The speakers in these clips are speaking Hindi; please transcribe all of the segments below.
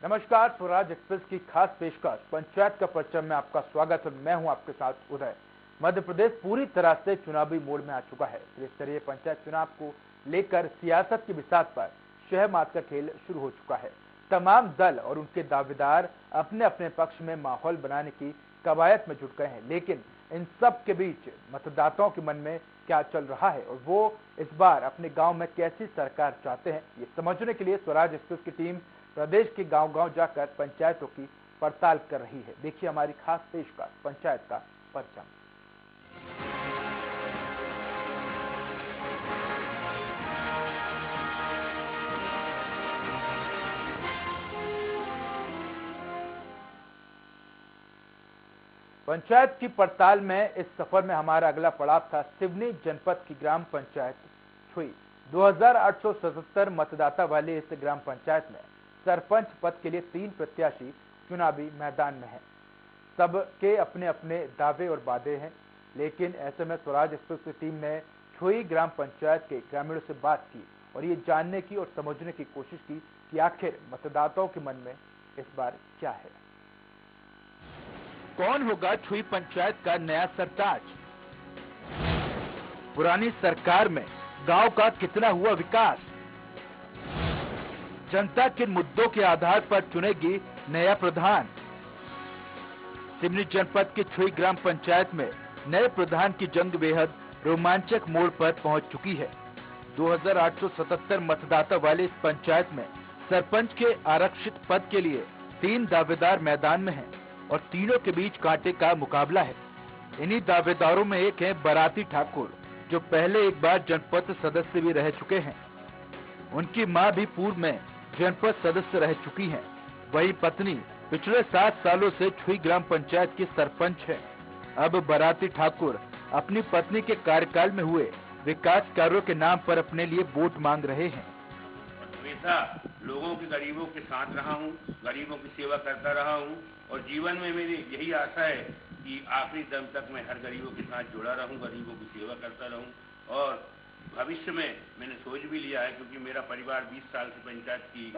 नमस्कार, स्वराज एक्सप्रेस की खास पेशकश पंचायत का परचम में आपका स्वागत है। मैं हूं आपके साथ उदय। मध्य प्रदेश पूरी तरह से चुनावी मोड में आ चुका है। त्रिस्तरीय पंचायत चुनाव को लेकर सियासत की बिसात पर शह मात का खेल शुरू हो चुका है। तमाम दल और उनके दावेदार अपने अपने पक्ष में माहौल बनाने की कवायद में जुट गए हैं, लेकिन इन सब के बीच मतदाताओं के मन में क्या चल रहा है और वो इस बार अपने गांव में कैसी सरकार चाहते हैं, ये समझने के लिए स्वराज एक्सप्रेस की टीम प्रदेश के गांव-गांव जाकर पंचायतों की पड़ताल कर रही है। देखिए हमारी खास पेशकश पंचायत का परचम। पंचायत की पड़ताल में इस सफर में हमारा अगला पड़ाव था सिवनी जनपद की ग्राम पंचायत छुई। 2877 मतदाता वाली इस ग्राम पंचायत में सरपंच पद के लिए 3 प्रत्याशी चुनावी मैदान में हैं। सबके अपने अपने दावे और वादे हैं, लेकिन ऐसे में स्वराज एक्सप्रेस की टीम ने छुई ग्राम पंचायत के ग्रामीणों से बात की और ये जानने की और समझने की कोशिश की कि आखिर मतदाताओं के मन में इस बार क्या है। कौन होगा छुई पंचायत का नया सरताज? पुरानी सरकार में गांव का कितना हुआ विकास? जनता किन मुद्दों के आधार पर चुनेगी नया प्रधान? सिवनी जनपद की छुई ग्राम पंचायत में नए प्रधान की जंग बेहद रोमांचक मोड़ पर पहुंच चुकी है। 2877 मतदाता वाले इस पंचायत में सरपंच के आरक्षित पद के लिए 3 दावेदार मैदान में हैं और तीनों के बीच कांटे का मुकाबला है। इन्हीं दावेदारों में एक है बराती ठाकुर, जो पहले एक बार जनपद सदस्य भी रह चुके हैं। उनकी मां भी पूर्व में जनपद सदस्य रह चुकी हैं। वही पत्नी पिछले 7 सालों से छुई ग्राम पंचायत की सरपंच है। अब बराती ठाकुर अपनी पत्नी के कार्यकाल में हुए विकास कार्यों के नाम पर अपने लिए वोट मांग रहे हैं। हमेशा लोगों के, गरीबों के साथ रहा हूँ, गरीबों की सेवा करता रहा हूँ और जीवन में मेरी यही आशा है कि आखिरी दम तक मैं हर गरीबों के साथ जुड़ा रहूं, गरीबों की सेवा करता रहूं। और भविष्य में मैंने सोच भी लिया है, क्योंकि मेरा परिवार 20 साल से पंचायत की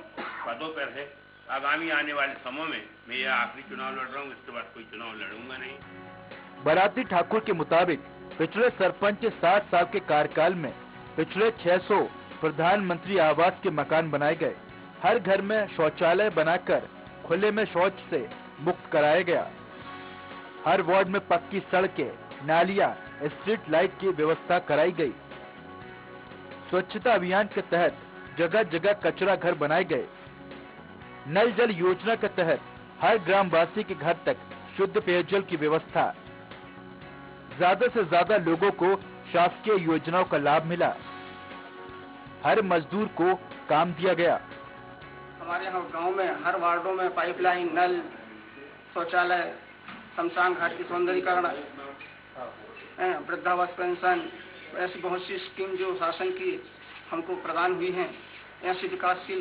पदों पर है। आगामी आने वाले समय में मैं यह आखिरी चुनाव लड़ रहा हूँ, इसके बाद कोई चुनाव लड़ूंगा नहीं। बराती ठाकुर के मुताबिक पिछले सरपंच के 7 साल के कार्यकाल में पिछले 600 प्रधानमंत्री आवास के मकान बनाए गए। हर घर में शौचालय बनाकर खुले में शौच से मुक्त कराया गया। हर वार्ड में पक्की सड़कें, नालियां, स्ट्रीट लाइट की व्यवस्था कराई गई। स्वच्छता अभियान के तहत जगह जगह कचरा घर बनाए गए। नल जल योजना के तहत हर ग्रामवासी के घर तक शुद्ध पेयजल की व्यवस्था। ज्यादा से ज्यादा लोगों को शासकीय योजनाओं का लाभ मिला। हर मजदूर को काम दिया गया। हमारे यहाँ गांव में हर वार्डों में पाइपलाइन, नल, शौचालय, शमशान घाट की सौंदर्यीकरण, वृद्धावस्था पेंशन, ऐसी बहुत सी स्कीम जो शासन की हमको प्रदान हुई हैं, ऐसी विकासशील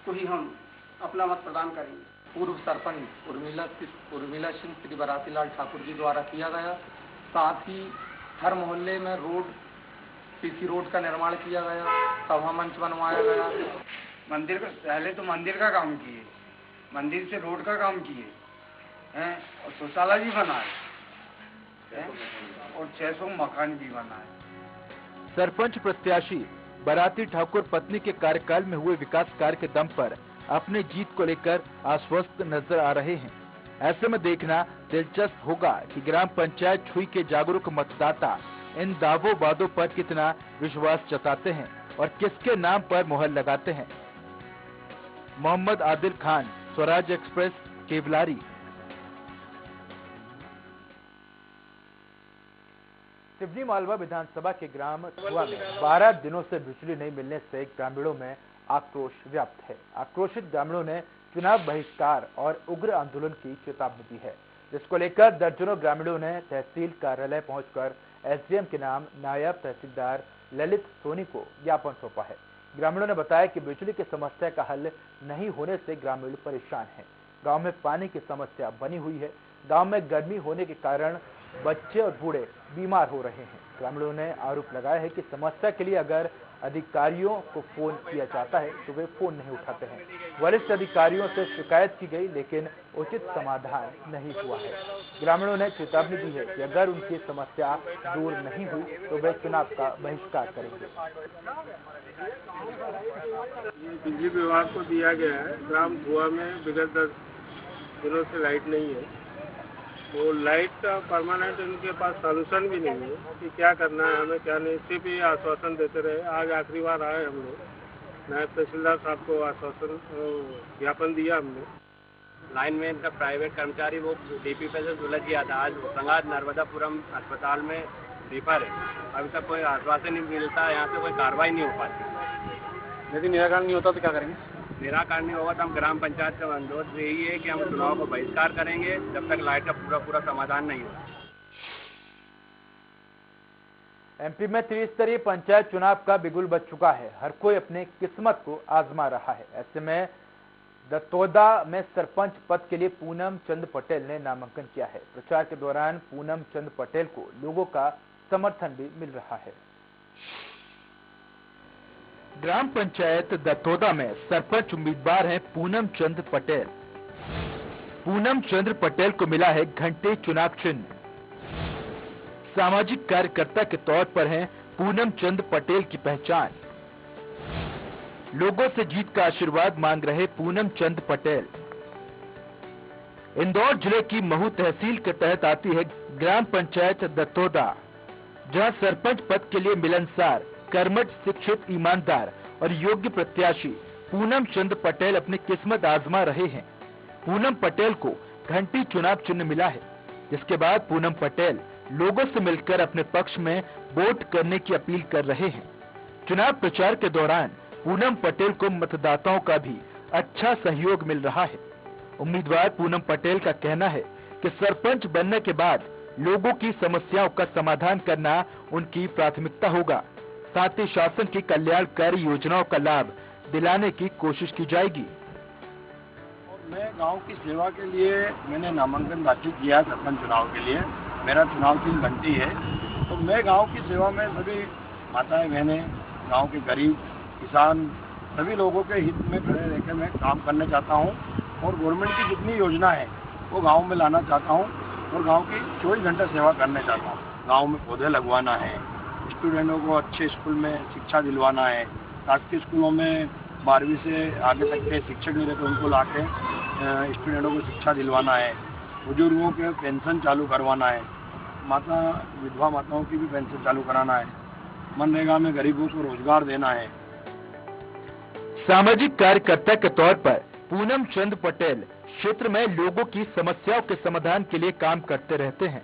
को ही हम अपना मत प्रदान करेंगे। पूर्व सरपंच उर्मिला सिंह श्री बराती लाल ठाकुर जी द्वारा किया गया। साथ ही हर मोहल्ले में रोड, सीसी रोड का निर्माण किया गया, सभा मंच बनवाया गया। मंदिर का पहले तो मंदिर का काम किए, मंदिर से रोड का काम किए हैं और शौचालय भी बनाए और 600 मकान भी बनाए। सरपंच प्रत्याशी बराती ठाकुर पत्नी के कार्यकाल में हुए विकास कार्य के दम पर अपनी जीत को लेकर आश्वस्त नजर आ रहे हैं। ऐसे में देखना दिलचस्प होगा कि ग्राम पंचायत छुई के जागरूक मतदाता इन दावों वादों पर कितना विश्वास जताते हैं और किसके नाम पर मुहर लगाते हैं। मोहम्मद आदिल खान, स्वराज एक्सप्रेस, केवलारी। सिवनी मालवा विधानसभा के ग्राम छुआ में 12 दिनों से बिजली नहीं मिलने से ग्रामीणों में आक्रोश व्याप्त है। आक्रोशित ग्रामीणों ने चुनाव बहिष्कार और उग्र आंदोलन की चेतावनी दी है, जिसको लेकर दर्जनों ग्रामीणों ने तहसील कार्यालय पहुंचकर एसडीएम के नाम नायब तहसीलदार ललित सोनी को ज्ञापन सौंपा है। ग्रामीणों ने बताया कि बिजली की समस्या का हल नहीं होने से ग्रामीण परेशान हैं। गांव में पानी की समस्या बनी हुई है। गांव में गर्मी होने के कारण बच्चे और बूढ़े बीमार हो रहे हैं। ग्रामीणों ने आरोप लगाया है कि समस्या के लिए अगर अधिकारियों को फोन किया जाता है तो वे फोन नहीं उठाते हैं। वरिष्ठ अधिकारियों से शिकायत की गई लेकिन उचित समाधान नहीं हुआ है। ग्रामीणों ने चेतावनी दी है कि अगर उनकी समस्या दूर नहीं हुई तो वे चुनाव का बहिष्कार करेंगे। बिजली विभाग को दिया गया है, ग्राम धुआ में विगत 10 दिनों से लाइट नहीं है। वो लाइट का परमानेंट इनके पास सॉल्यूशन भी नहीं है कि क्या करना है हमें, क्या नहीं। सिर्फ ये आश्वासन देते रहे। आज आखिरी बार आए हम लोग, नायब तहसीलदार साहब को आश्वासन ज्ञापन दिया हमने। लाइन में इनका प्राइवेट कर्मचारी वो डीपी पे से सुलझ गया था। आज संगाद नर्मदापुरम अस्पताल में रिफर है। अभी तक कोई आश्वासन नहीं मिलता, यहाँ से कोई कार्रवाई नहीं हो पाती। यदि निराकरण नहीं होता तो क्या करेंगे? निराकरण नहीं होगा तो हम ग्राम पंचायत का अनुरोध यही है कि हम चुनाव को बहिष्कार करेंगे जब तक लाइट का पूरा समाधान नहीं होगा। एमपी में त्रिस्तरीय पंचायत चुनाव का बिगुल बज चुका है। हर कोई अपने किस्मत को आजमा रहा है। ऐसे में दतौदा में सरपंच पद के लिए पूनम चंद पटेल ने नामांकन किया है। प्रचार के दौरान पूनम चंद पटेल को लोगों का समर्थन भी मिल रहा है। ग्राम पंचायत दतौदा में सरपंच उम्मीदवार हैं पूनम चंद पटेल। पूनम चंद्र पटेल को मिला है घंटे चुनाव चिन्ह। सामाजिक कार्यकर्ता के तौर पर हैं पूनम चंद पटेल की पहचान। लोगों से जीत का आशीर्वाद मांग रहे पूनम चंद पटेल। इंदौर जिले की महू तहसील के तहत आती है ग्राम पंचायत दतौदा, जहां सरपंच पद के लिए मिलनसार, कर्मठ, शिक्षित, ईमानदार और योग्य प्रत्याशी पूनम चंद पटेल अपनी किस्मत आजमा रहे हैं। पूनम पटेल को घंटी चुनाव चिन्ह मिला है, जिसके बाद पूनम पटेल लोगों से मिलकर अपने पक्ष में वोट करने की अपील कर रहे हैं। चुनाव प्रचार के दौरान पूनम पटेल को मतदाताओं का भी अच्छा सहयोग मिल रहा है। उम्मीदवार पूनम पटेल का कहना है कि सरपंच बनने के बाद लोगों की समस्याओं का समाधान करना उनकी प्राथमिकता होगा। साथ ही शासन की कल्याणकारी योजनाओं का लाभ दिलाने की कोशिश की जाएगी। मैं गांव की सेवा के लिए मैंने नामांकन दाखिल किया सरपंच चुनाव के लिए। मेरा चुनाव चिन्ह घंटी है। तो मैं गांव की सेवा में सभी माताएं बहनें, गांव के गरीब किसान, सभी लोगों के हित में खड़े रहकर मैं काम करना चाहता हूं और गवर्नमेंट की जितनी योजना है वो गांव में लाना चाहता हूं और गांव की 24 घंटे सेवा करना चाहता हूं। गांव में पौधे लगवाना है, स्टूडेंटों को अच्छे स्कूल में शिक्षा दिलवाना है, शासकीय स्कूलों में 12वीं से आगे तक के शिक्षक नहीं रहते उनको ला के स्टूडेंटों को शिक्षा दिलवाना है, बुजुर्गों के पेंशन चालू करवाना है, विधवा माताओं की भी पेंशन चालू कराना है, मनरेगा में गरीबों को रोजगार देना है। सामाजिक कार्यकर्ता के तौर पर पूनम चंद पटेल क्षेत्र में लोगों की समस्याओं के समाधान के लिए काम करते रहते हैं।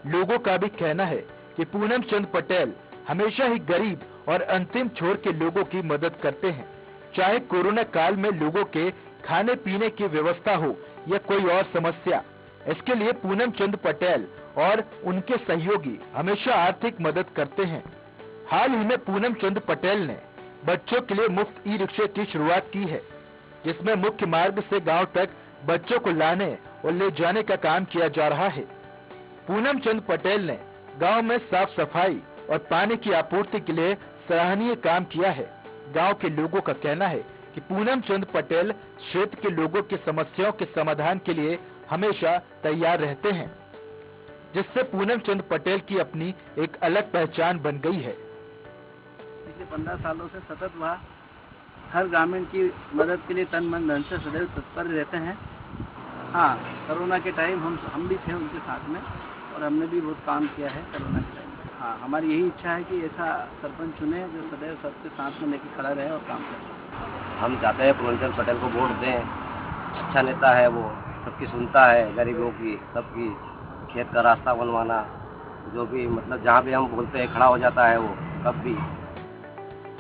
लोगों का भी कहना है कि पूनम चंद पटेल हमेशा ही गरीब और अंतिम छोर के लोगों की मदद करते हैं। चाहे कोरोना काल में लोगों के खाने पीने की व्यवस्था हो या कोई और समस्या, इसके लिए पूनम चंद पटेल और उनके सहयोगी हमेशा आर्थिक मदद करते हैं। हाल ही में पूनम चंद पटेल ने बच्चों के लिए मुफ्त ई रिक्शे की शुरुआत की है, जिसमें मुख्य मार्ग से गांव तक बच्चों को लाने और ले जाने का काम किया जा रहा है। पूनम चंद पटेल ने गांव में साफ सफाई और पानी की आपूर्ति के लिए सराहनीय काम किया है। गांव के लोगों का कहना है कि पूनम चंद पटेल क्षेत्र के लोगों की समस्याओं के समाधान के लिए हमेशा तैयार रहते हैं, जिससे पूनम चंद पटेल की अपनी एक अलग पहचान बन गई है। पिछले 15 सालों से सतत वह हर ग्रामीण की मदद के लिए तन मन धन से सदैव तत्पर रहते हैं। हाँ, कोरोना के टाइम हम भी थे उनके साथ में और हमने भी बहुत काम किया है कोरोना के टाइम में। हाँ, हमारी यही इच्छा है कि ऐसा सरपंच चुने जो सदैव सबके साथ में लेकर खड़ा रहे और काम करे। हम चाहते हैं पूनम चंद पटेल को वोट दें। अच्छा नेता है वो, सबकी सुनता है, गरीबों की, सबकी, खेत का रास्ता बनवाना, जो भी मतलब जहाँ भी हम बोलते हैं खड़ा हो जाता है वो कब भी।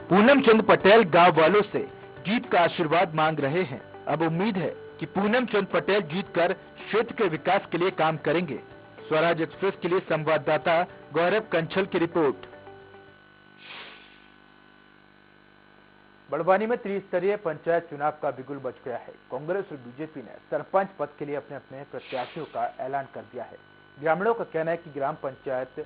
पूनम चंद पटेल गांव वालों से जीत का आशीर्वाद मांग रहे हैं। अब उम्मीद है कि पूनम चंद पटेल जीतकर क्षेत्र के विकास के लिए काम करेंगे। स्वराज एक्सप्रेस के लिए संवाददाता गौरव कंछल की रिपोर्ट। बड़वानी में त्रिस्तरीय पंचायत चुनाव का बिगुल बज गया है। कांग्रेस और बीजेपी ने सरपंच पद के लिए अपने अपने प्रत्याशियों का ऐलान कर दिया है। ग्रामीणों का कहना है कि ग्राम पंचायत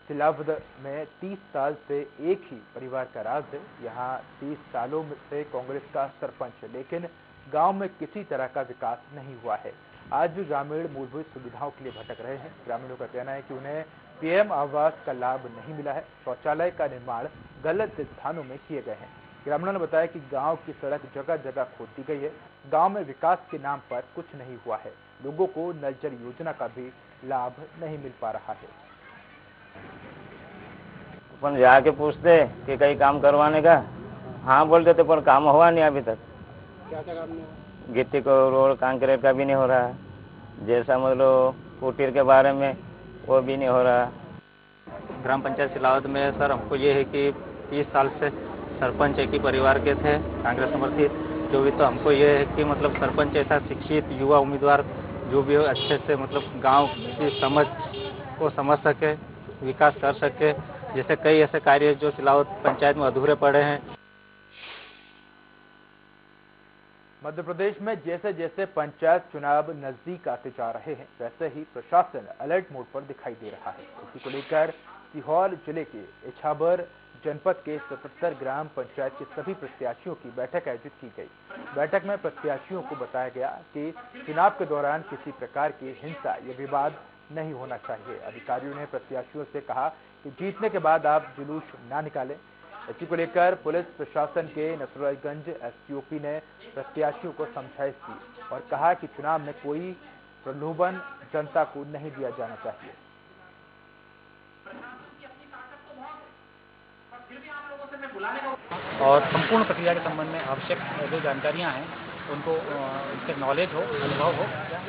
सिलावद में 30 साल से एक ही परिवार का राज है। यहाँ 30 सालों से कांग्रेस का सरपंच है, लेकिन गांव में किसी तरह का विकास नहीं हुआ है। आज भी ग्रामीण मूलभूत सुविधाओं के लिए भटक रहे हैं। ग्रामीणों का कहना है कि उन्हें पीएम आवास का लाभ नहीं मिला है। शौचालय का निर्माण गलत स्थानों में किए गए हैं। ग्रामीणों ने बताया कि गांव की सड़क जगह जगह खोद दी गई है। गांव में विकास के नाम पर कुछ नहीं हुआ है। लोगों को नल जल योजना का भी लाभ नहीं मिल पा रहा है। अपन जाके पूछते कि कहीं काम करवाने का, हाँ बोल देते, पर काम हुआ नहीं अभी तक। क्या क्या काम नहीं हुआ? गिट्टी को रोड कंक्रीट का भी नहीं हो रहा है। जैसा मतलब कुटीर के बारे में वो भी नहीं हो रहा। ग्राम पंचायत सिलावद में सर हमको ये है कि 30 साल से सरपंच एक ही परिवार के थे, कांग्रेस समर्थित। जो भी तो हमको ये है कि मतलब सरपंच ऐसा शिक्षित युवा उम्मीदवार जो भी हो अच्छे से मतलब गांव की समझ को समझ सके, विकास कर सके। जैसे कई ऐसे कार्य जो सिलावद पंचायत में अधूरे पड़े हैं। मध्य प्रदेश में जैसे जैसे पंचायत चुनाव नजदीक आते जा रहे हैं, वैसे ही प्रशासन अलर्ट मोड पर दिखाई दे रहा है। इसी को लेकर सीहोर जिले के इछावर जनपद के 77 ग्राम पंचायत के सभी प्रत्याशियों की बैठक आयोजित की गई। बैठक में प्रत्याशियों को बताया गया कि चुनाव के दौरान किसी प्रकार की हिंसा या विवाद नहीं होना चाहिए। अधिकारियों ने प्रत्याशियों से कहा कि जीतने के बाद आप जुलूस ना निकालें। इसी को लेकर पुलिस प्रशासन के नसरुल्लागंज एसपीओपी ने प्रत्याशियों को समझाइश की और कहा कि चुनाव में कोई प्रलोभन जनता को नहीं दिया जाना चाहिए। और संपूर्ण प्रक्रिया के संबंध में आवश्यक जो जानकारियां हैं उनको उनसे नॉलेज हो, अनुभव हो,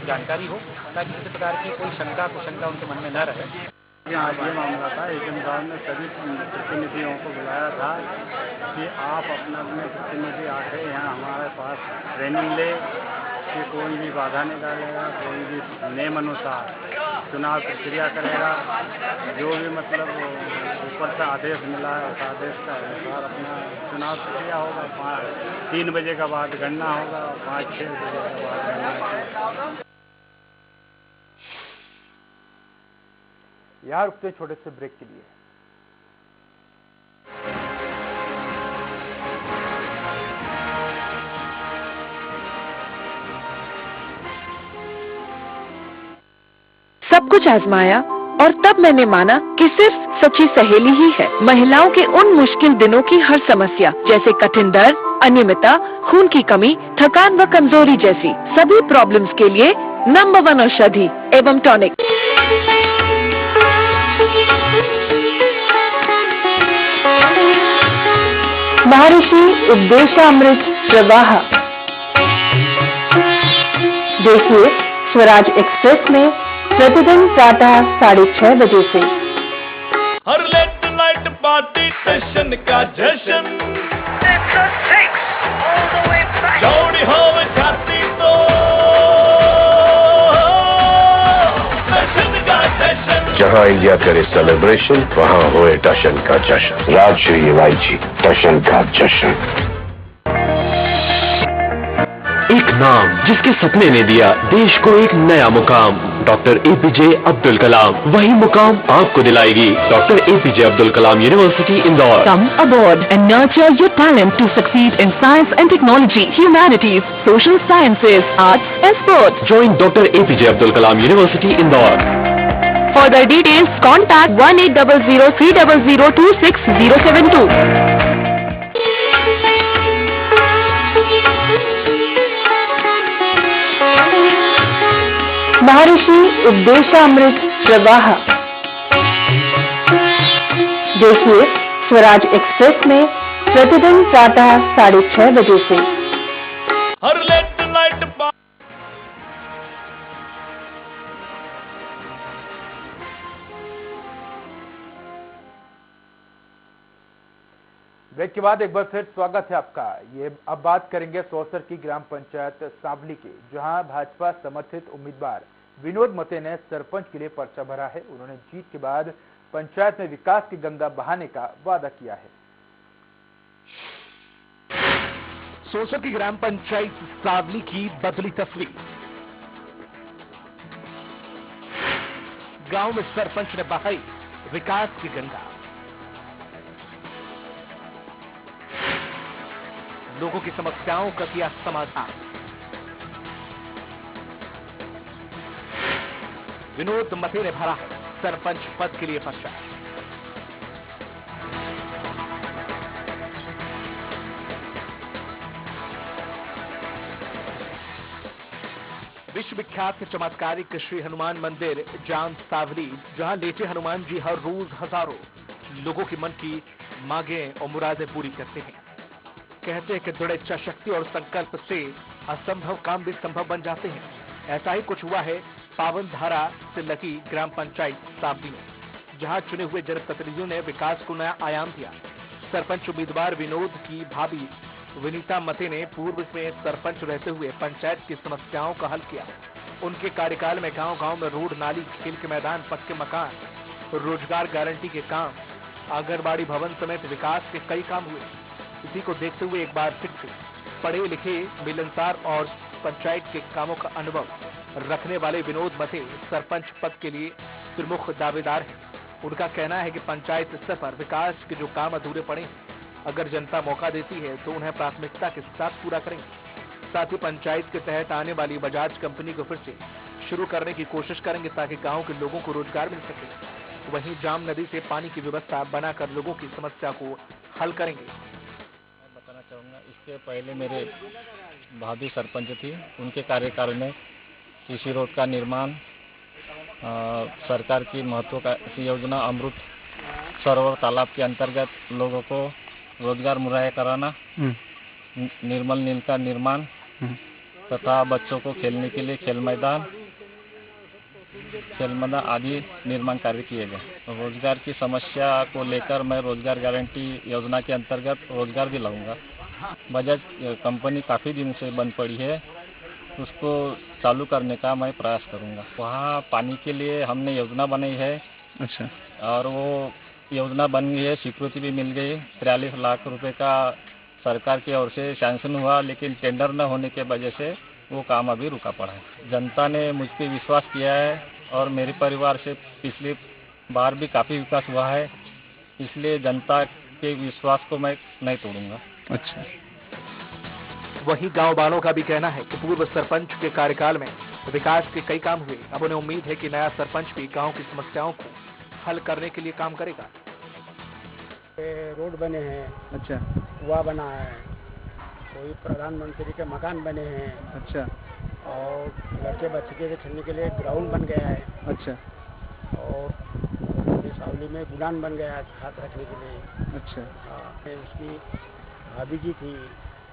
जानकारी हो, ताकि किसी प्रकार की कोई शंका कुशंका उनके मन में न रहे। आज ये मामला था, एजेंट साहब ने सभी प्रतिनिधियों को बुलाया था कि आप अपना अपने प्रतिनिधि आके यहाँ हमारे पास ट्रेनिंग ले कि कोई भी बाधा नहीं डालेगा, कोई भी नियम अनुसार चुनाव प्रक्रिया करेगा। जो भी मतलब ऊपर से आदेश मिला है उस आदेश का अनुसार अपना चुनाव प्रक्रिया होगा। 3 बजे के बाद गणना होगा, 5-6 बजे के बाद गणना। यहाँ रुकते हैं छोटे से ब्रेक के लिए। सब कुछ आजमाया और तब मैंने माना कि सिर्फ सच्ची सहेली ही है महिलाओं के उन मुश्किल दिनों की हर समस्या, जैसे कठिन दर्द, अनियमितता, खून की कमी, थकान व कमजोरी जैसी सभी प्रॉब्लम्स के लिए नंबर 1 औषधि एवं टॉनिक। महर्षि उपदेशामृत प्रवाह। देखिए स्वराज एक्सप्रेस में प्रतिदिन प्रातः 6:30 बजे से। हर लेट नाइट पार्टी सेशन का जश्न, जोड़ी हो जाती तो सेशन का जश्न। जहां इंडिया करे सेलिब्रेशन, वहां होए टशन का जश्न। राजश्री इलायची टशन का जश्न। एक नाम जिसके सपने ने दिया देश को एक नया मुकाम, डॉक्टर एपीजे अब्दुल कलाम। वही मुकाम आपको दिलाएगी doctor APJ Abdul Kalam university Indore. Come aboard and nurture your talent to succeed in science and technology, humanities, social sciences, arts and sports. Join Dr. APJ Abdul Kalam University Indore. Further details contact 1800-300-26072. महर्षि उपदेशामृत प्रवाह। देखिए स्वराज एक्सप्रेस में प्रतिदिन प्रातः 6:30 बजे से। हर लेट नाइट ब्रेक के बाद एक बार फिर स्वागत है आपका। ये अब बात करेंगे सौसर की ग्राम पंचायत सांवली की, जहां भाजपा समर्थित उम्मीदवार विनोद मते ने सरपंच के लिए पर्चा भरा है। उन्होंने जीत के बाद पंचायत में विकास की गंगा बहाने का वादा किया है। सौसर की ग्राम पंचायत सांवली की बदली तस्वीर। गांव में सरपंच ने बहाई विकास की गंगा। लोगों की समस्याओं का किया समाधान। विनोद मते ने भरा सरपंच पद के लिए पर्चा। विश्वविख्यात चमत्कारिक श्री हनुमान मंदिर जाम सावली, जहां लेटे हनुमान जी हर रोज हजारों लोगों के मन की मांगें और मुरादें पूरी करते हैं। कहते हैं कि दृढ़ इच्छा शक्ति और संकल्प से असंभव काम भी संभव बन जाते हैं। ऐसा ही कुछ हुआ है पावन धारा से लगी ग्राम पंचायत सावली में, जहां चुने हुए जनप्रतिनिधियों ने विकास को नया आयाम दिया। सरपंच उम्मीदवार विनोद की भाभी विनीता मते ने पूर्व में सरपंच रहते हुए पंचायत की समस्याओं का हल किया। उनके कार्यकाल में गांव-गांव में रोड, नाली, खेल के मैदान, पक्के मकान, रोजगार गारंटी के काम, आंगनबाड़ी भवन समेत विकास के कई काम हुए। इसी को देखते हुए एक बार फिर से पढ़े लिखे, मिलनसार और पंचायत के कामों का अनुभव रखने वाले विनोद मते सरपंच पद के लिए प्रमुख दावेदार हैं। उनका कहना है कि पंचायत स्तर पर विकास के जो काम अधूरे पड़े हैं, अगर जनता मौका देती है तो उन्हें प्राथमिकता के साथ पूरा करेंगे। साथ ही पंचायत के तहत आने वाली बजाज कंपनी को फिर से शुरू करने की कोशिश करेंगे ताकि गांव के लोगों को रोजगार मिल सके। वहीं जाम नदी से पानी की व्यवस्था बनाकर लोगों की समस्या को हल करेंगे। मैं बताना चाहूँगा, इसके पहले मेरे भाभी सरपंच थी, उनके कार्यकाल में सीसी रोड का निर्माण, सरकार की महत्वाकांक्षी योजना अमृत सरोवर तालाब के अंतर्गत लोगों को रोजगार मुहैया कराना, निर्मल नील का निर्माण तथा बच्चों को खेलने के लिए खेल मैदान आदि निर्माण कार्य किए गए। रोजगार की समस्या को लेकर मैं रोजगार गारंटी योजना के अंतर्गत रोजगार भी लाऊंगा। बजाज कंपनी काफ़ी दिन से बंद पड़ी है, उसको चालू करने का मैं प्रयास करूंगा। वहाँ पानी के लिए हमने योजना बनाई है। अच्छा। और वो योजना बन गई है, स्वीकृति भी मिल गई। 43 लाख रुपए का सरकार की ओर से सैंक्शन हुआ, लेकिन टेंडर न होने के वजह से वो काम अभी रुका पड़ा है। जनता ने मुझ पर विश्वास किया है और मेरे परिवार से पिछली बार भी काफ़ी विकास हुआ है, इसलिए जनता के विश्वास को मैं नहीं तोड़ूंगा। अच्छा। वहीं गांव वालों का भी कहना है कि पूर्व सरपंच के कार्यकाल में विकास के कई काम हुए। अब उन्हें उम्मीद है कि नया सरपंच भी गांव की समस्याओं को हल करने के लिए काम करेगा। रोड बने हैं। अच्छा। कुआं बना है, कोई प्रधानमंत्री के मकान बने हैं। अच्छा। और लड़के बच्चे के खेलने के लिए ग्राउंड बन गया है। अच्छा। और सावली में गुदान बन गया है हाथ रखने के लिए। अच्छा। हाँ, उसकी भाभी जी थी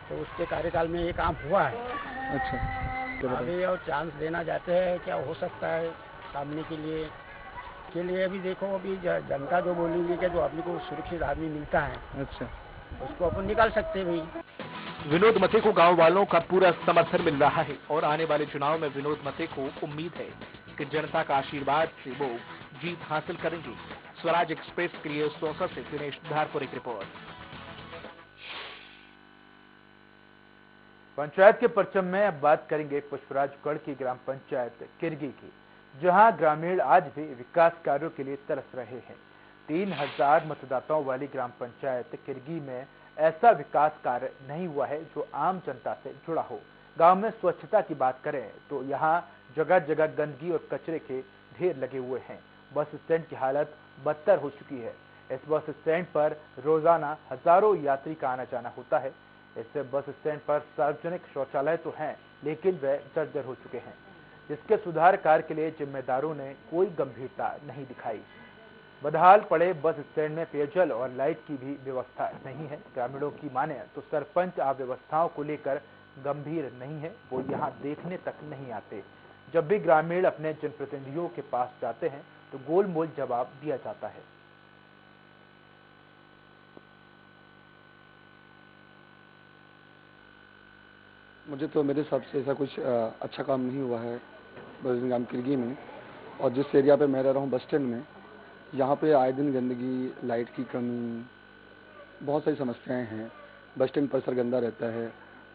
तो उसके कार्यकाल में ये काम हुआ है। अच्छा। अभी और चांस देना चाहते हैं, क्या हो सकता है सामने के लिए अभी देखो, अभी जनता जो बोलेंगे कि जो अपने को सुरक्षित आदमी मिलता है, अच्छा, उसको अपन निकाल सकते हैं भाई। विनोद मते को गांव वालों का पूरा समर्थन मिल रहा है और आने वाले चुनाव में विनोद मते को उम्मीद है कि जनता का आशीर्वाद से वो जीत हासिल करेंगे। स्वराज एक्सप्रेस के लिए सौसा से दिनेश धारपुर की रिपोर्ट। पंचायत के परचम में अब बात करेंगे पुष्पराजगढ़ की ग्राम पंचायत किरगी की, जहां ग्रामीण आज भी विकास कार्यों के लिए तरस रहे हैं। 3000 मतदाताओं वाली ग्राम पंचायत किरगी में ऐसा विकास कार्य नहीं हुआ है जो आम जनता से जुड़ा हो। गांव में स्वच्छता की बात करें तो यहां जगह जगह गंदगी और कचरे के ढेर लगे हुए हैं। बस स्टैंड की हालत बदतर हो चुकी है। इस बस स्टैंड पर रोजाना हजारों यात्री का आना जाना होता है। इससे बस स्टैंड पर सार्वजनिक शौचालय तो हैं, लेकिन वे जर्जर हो चुके हैं, जिसके सुधार कार्य के लिए जिम्मेदारों ने कोई गंभीरता नहीं दिखाई। बदहाल पड़े बस स्टैंड में पेयजल और लाइट की भी व्यवस्था नहीं है। ग्रामीणों की माने तो सरपंच अव्यवस्थाओं को लेकर गंभीर नहीं है, वो यहाँ देखने तक नहीं आते। जब भी ग्रामीण अपने जनप्रतिनिधियों के पास जाते हैं तो गोलमोल जवाब दिया जाता है। मुझे तो मेरे हिसाब से ऐसा कुछ अच्छा काम नहीं हुआ है ग्राम किरगी में। और जिस एरिया पे मैं रह रहा हूँ बस स्टैंड में, यहाँ पे आए दिन गंदगी, लाइट की कमी, बहुत सारी समस्याएं हैं। बस स्टैंड परिसर गंदा रहता है,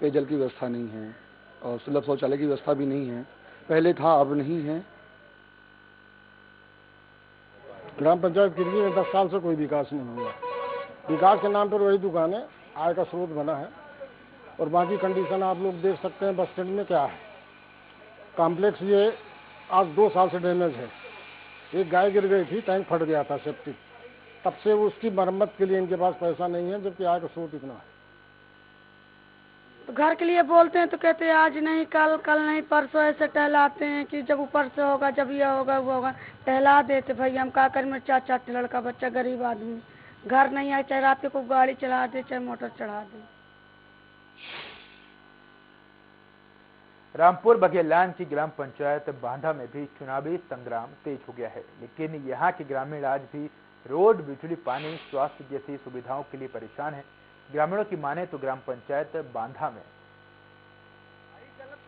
पेयजल की व्यवस्था नहीं है और सुलभ शौचालय की व्यवस्था भी नहीं है। पहले था, अब नहीं है। ग्राम पंचायत किरगी में 10 साल से कोई विकास नहीं हुआ। विकास के नाम पर वही दुकानें आय का स्रोत बना है और बाकी कंडीशन आप लोग देख सकते हैं बस स्टैंड में क्या है। कॉम्प्लेक्स ये आज 2 साल से डैमेज है। एक गाय गिर गई थी, टैंक फट गया था सेप्टिक, तब से वो उसकी मरम्मत के लिए इनके पास पैसा नहीं है, जबकि आय का स्रोत इतना है। तो घर के लिए बोलते हैं तो कहते हैं आज नहीं कल, कल नहीं परसों, ऐसे टहलाते हैं कि जब ऊपर से होगा, जब यह होगा वो होगा, टहला देते। भाई हम क्या करें, मेरे 4 लड़का बच्चा, गरीब आदमी, घर नहीं है, चाहे रात को गाड़ी चला दे चाहे मोटर चढ़ा दे। रामपुर बघेलान की ग्राम पंचायत बांधा में भी चुनावी संग्राम तेज हो गया है, लेकिन यहाँ के ग्रामीण आज भी रोड, बिजली, पानी, स्वास्थ्य जैसी सुविधाओं के लिए परेशान है। ग्रामीणों की माने तो ग्राम पंचायत बांधा में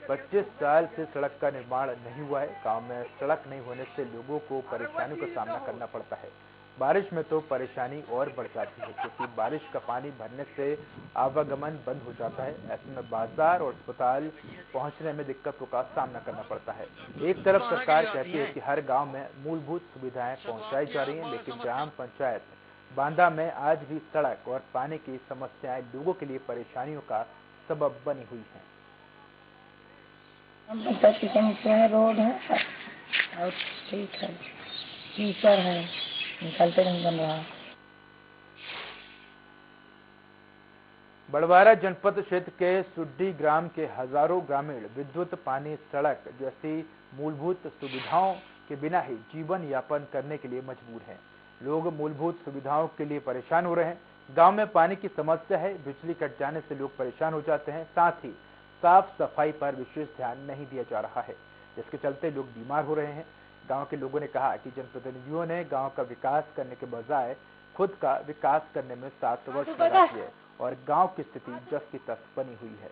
25 साल से सड़क का निर्माण नहीं हुआ है। गांव में सड़क नहीं होने से लोगों को परेशानियों का सामना करना पड़ता है। बारिश में तो परेशानी और बढ़ जाती है, क्योंकि बारिश का पानी भरने से आवागमन बंद हो जाता है। ऐसे में बाजार और अस्पताल पहुंचने में दिक्कतों का सामना करना पड़ता है। एक तरफ सरकार कहती है कि हर गांव में मूलभूत सुविधाएं पहुंचाई जा रही हैं, लेकिन ग्राम पंचायत बांधा में आज भी सड़क और पानी की समस्याएं लोगों के लिए परेशानियों का सबब बनी हुई है। पंचायत की समस्या है, रोड है और ठीक है, कीचड़ है, निकलते नहीं बन रहा। बड़वारा जनपद क्षेत्र के सुड्डी ग्राम के हजारों ग्रामीण विद्युत, पानी, सड़क जैसी मूलभूत सुविधाओं के बिना ही जीवन यापन करने के लिए मजबूर हैं। लोग मूलभूत सुविधाओं के लिए परेशान हो रहे हैं। गांव में पानी की समस्या है, बिजली कट जाने से लोग परेशान हो जाते हैं। साथ ही साफ सफाई पर विशेष ध्यान नहीं दिया जा रहा है, जिसके चलते लोग बीमार हो रहे हैं। गांव के लोगों ने कहा कि जनप्रतिनिधियों ने गांव का विकास करने के बजाय खुद का विकास करने में 7 वर्ष लगा दिए और गांव की स्थिति जस की तस बनी हुई है।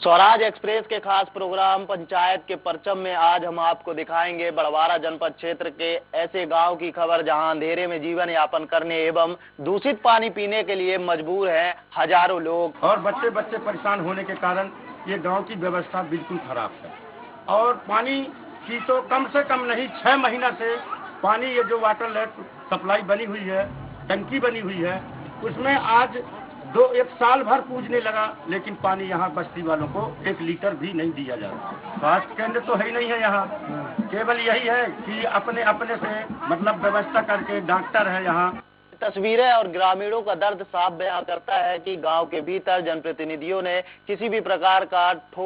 स्वराज एक्सप्रेस के खास प्रोग्राम पंचायत के परचम में आज हम आपको दिखाएंगे बड़वारा जनपद क्षेत्र के ऐसे गांव की खबर जहां अंधेरे में जीवन यापन करने एवं दूषित पानी पीने के लिए मजबूर हैं हजारों लोग। और बच्चे परेशान होने के कारण ये गांव की व्यवस्था बिल्कुल खराब है। और पानी की तो कम से कम नहीं 6 महीना से पानी, ये जो वाटर लेट सप्लाई बनी हुई है, टंकी बनी हुई है, उसमें आज 1 साल भर पूजने लगा, लेकिन पानी यहाँ बस्ती वालों को 1 लीटर भी नहीं दिया जा रहा। स्वास्थ्य केंद्र तो है ही नहीं है यहाँ, केवल यही है कि अपने से मतलब व्यवस्था करके डॉक्टर है यहाँ। तस्वीरें और ग्रामीणों का दर्द साफ बयां करता है कि गांव के भीतर जनप्रतिनिधियों ने किसी भी प्रकार का ठोस